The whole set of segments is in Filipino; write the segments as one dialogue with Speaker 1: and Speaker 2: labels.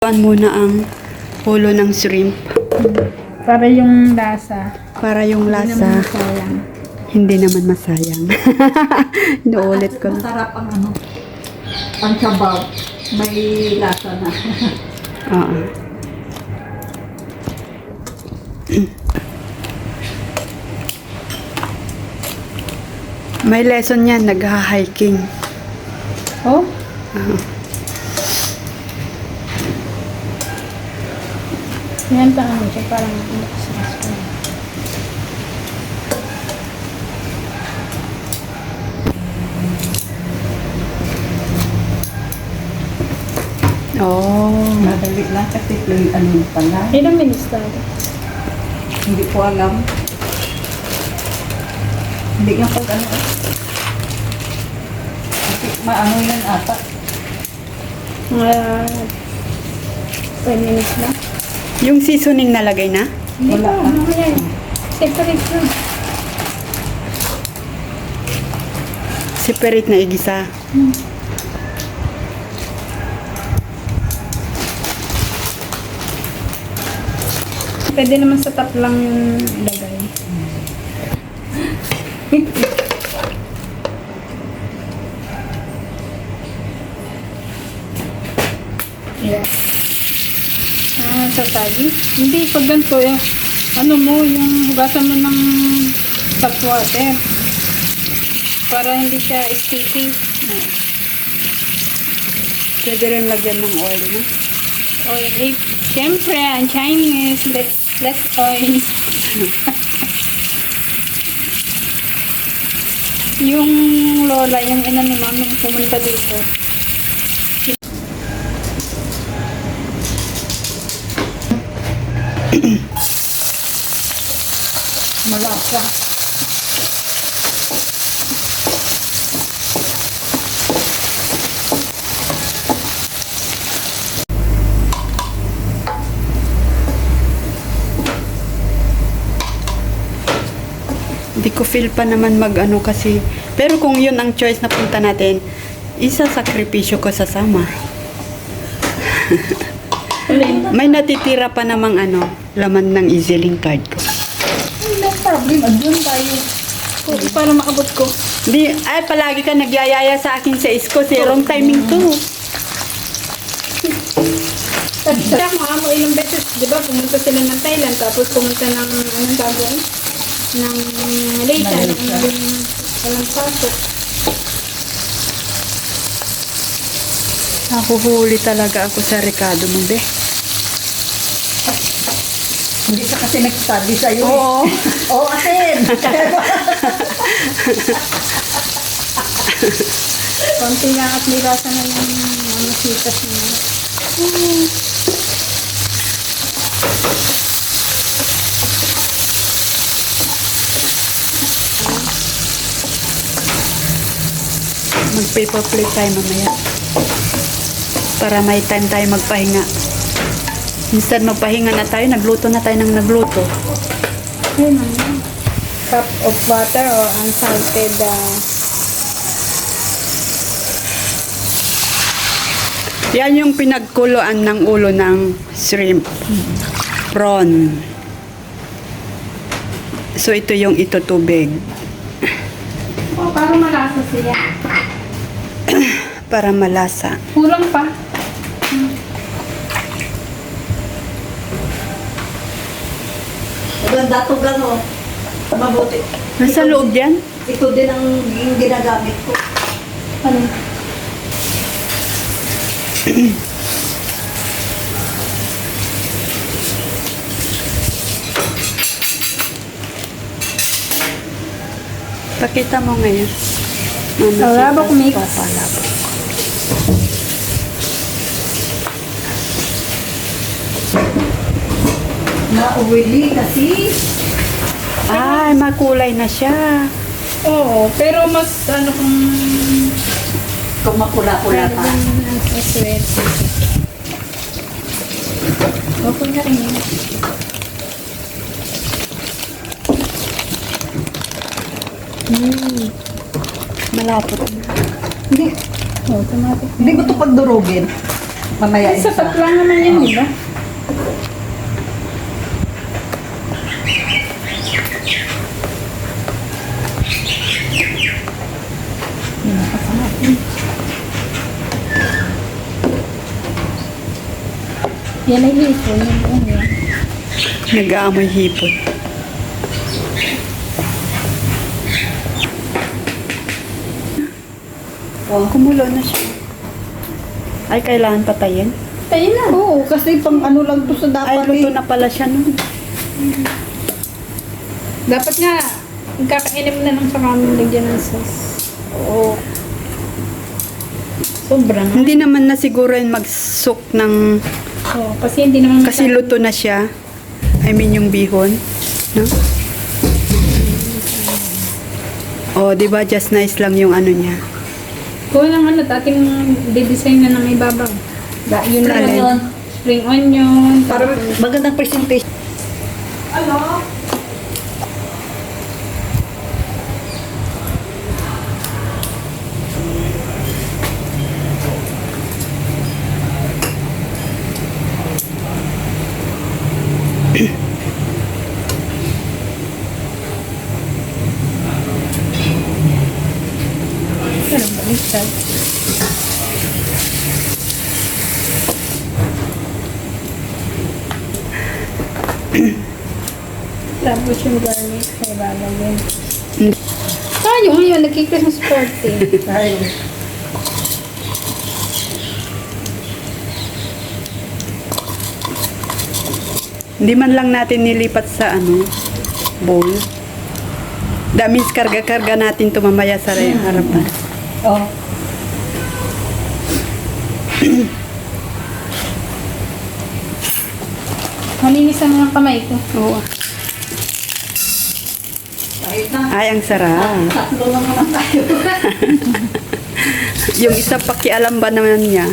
Speaker 1: Tuan muna ang ulo ng shrimp.
Speaker 2: Para yung lasa.
Speaker 1: Para yung
Speaker 2: Hindi naman
Speaker 1: lasa.
Speaker 2: masayang.
Speaker 1: Hindi naman masayang. Inuulit ko na.
Speaker 3: Masarap ang ano, ang sabaw. May lasa na.
Speaker 1: Oo. May lesson yan, nag-hiking.
Speaker 2: Oh? Yan pa ano siya, parang nakasalas ko.
Speaker 1: Oh.
Speaker 3: Madali lang kasi yung ano pala.
Speaker 2: Ilang minutes tayo?
Speaker 3: Hindi ko alam. Hindi nga pag ano. Kasi maano yan ata.
Speaker 2: Mga 10 minutes na.
Speaker 1: Yung seasoning nalagay na?
Speaker 2: Hindi
Speaker 3: Wala
Speaker 2: pa,
Speaker 3: pa.
Speaker 2: ano yan? Separate na.
Speaker 1: Separate na igisa.
Speaker 2: Pwede naman sa top lang yung lagay. Yeah. Sa tali? Hindi, pag ganito, ano mo, yung hugasan mo ng salt water. Para hindi siya sticky.
Speaker 1: Pwede rin lagyan ng oil, no?
Speaker 2: Oil. Eh, siyempre, ang Chinese, less oil. Yung lola, yung ina ni ma'am, nung pumunta dito.
Speaker 3: Malasa.
Speaker 1: Hindi ko feel pa naman mag-ano kasi. Pero kung yun ang choice na punta natin, isa-sakripisyo ko sa sama. May natitira pa namang ano, laman ng EasyLink card ko.
Speaker 3: No problem. Andun tayo.
Speaker 2: Para maabot ko.
Speaker 1: Di, ay, palagi ka nagyayaya sa akin sa isko. Wrong timing to.
Speaker 2: Kaya mga mo ilang beses, di ba, pumunta sila ng Thailand, tapos pumunta ng, anong gagawin? Ng Malaysia, ng walang pasok.
Speaker 1: Nahuhuli talaga ako sa Ricardo mo, be.
Speaker 3: Hindi ka kasi nag-study sa'yo.
Speaker 1: Oo.
Speaker 3: Oo, atin.
Speaker 2: Konti lang at may lasa na yung mga sitas niya.
Speaker 1: Mag-paper plate tayo mamaya. Para may time tayo magpahinga. Instead magpahinga na tayo, nagluto na tayo ng nagluto.
Speaker 2: Yun naman. Cup of butter or unsalted
Speaker 1: Yan yung pinagkuloan ng ulo ng shrimp. Prawn. So ito yung itutubig.
Speaker 2: oh, para malasa siya.
Speaker 1: Para malasa.
Speaker 2: Kulang pa.
Speaker 3: Maganda to gano'n. Mabuti.
Speaker 1: Nasa loob yan?
Speaker 3: Ito din ang yung ginagamit ko.
Speaker 2: Ano?
Speaker 1: Pakita mo ngayon.
Speaker 2: Palabok mix.
Speaker 1: Palabok.
Speaker 3: Nauwili kasi.
Speaker 1: Ay, makulay na siya.
Speaker 2: Oo, pero mas ano kung
Speaker 3: Kung makula-kula pa.
Speaker 2: sweet. Okay na rin yun.
Speaker 1: Malapot.
Speaker 3: Hindi.
Speaker 2: Oh, automatic.
Speaker 3: Hindi ko ito pagdurugin. Mamaya isa.
Speaker 2: Sapat lang naman yan, di ba? Yan ay hipon. Yan.
Speaker 1: Nag-aamoy hipon. Kumulo na siya. Ay, kailangan patayin?
Speaker 2: Tayo na.
Speaker 3: Oo, kasi pang ano lang to sa
Speaker 1: Ay,
Speaker 3: dapat
Speaker 1: luto na pala siya nun.
Speaker 2: Dapat nga, magkakainim na lang sa kami lagyan ng sauce.
Speaker 1: Oo.
Speaker 2: Sobra nga.
Speaker 1: Hindi naman na siguro yung mag-soak ng...
Speaker 2: Oo, kasi hindi naman
Speaker 1: Kasi luto na siya. I mean yung bihon. No? Oh, di ba just nice lang yung ano niya.
Speaker 2: Kung lang ano, ating de-design na ng ibabaw. Yun na
Speaker 1: Alin?
Speaker 2: yun. Spring onion.
Speaker 3: para magandang presentation.
Speaker 2: Parang baliktad. Tapos yung garlic ay lalagyan.
Speaker 1: Mm.
Speaker 2: Tayo ngayon, nagki-Christmas party.
Speaker 3: Ay,
Speaker 1: Hindi man lang natin nilipat sa ano, bowl. That means karga-karga natin ito mamaya sa harapan.
Speaker 3: oh.
Speaker 2: Malinis ang mga kamay ko.
Speaker 1: Oo.
Speaker 3: Kahit na.
Speaker 1: Ay, ang sarap.
Speaker 3: Tatlo lang naman tayo.
Speaker 1: Yung isa pakialam ba naman niya?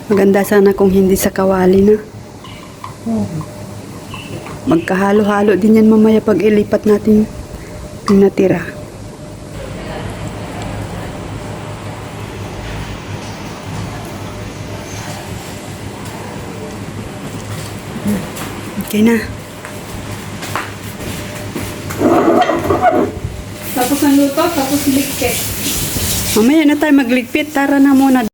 Speaker 1: Maganda sana kung hindi sa kawali na. Magkahalo-halo din yan mamaya pag ilipat natin yung natira. Okay na.
Speaker 2: Tapos ang luto, tapos big cake.
Speaker 1: Mamaya na tayo magligpit. Tara na muna.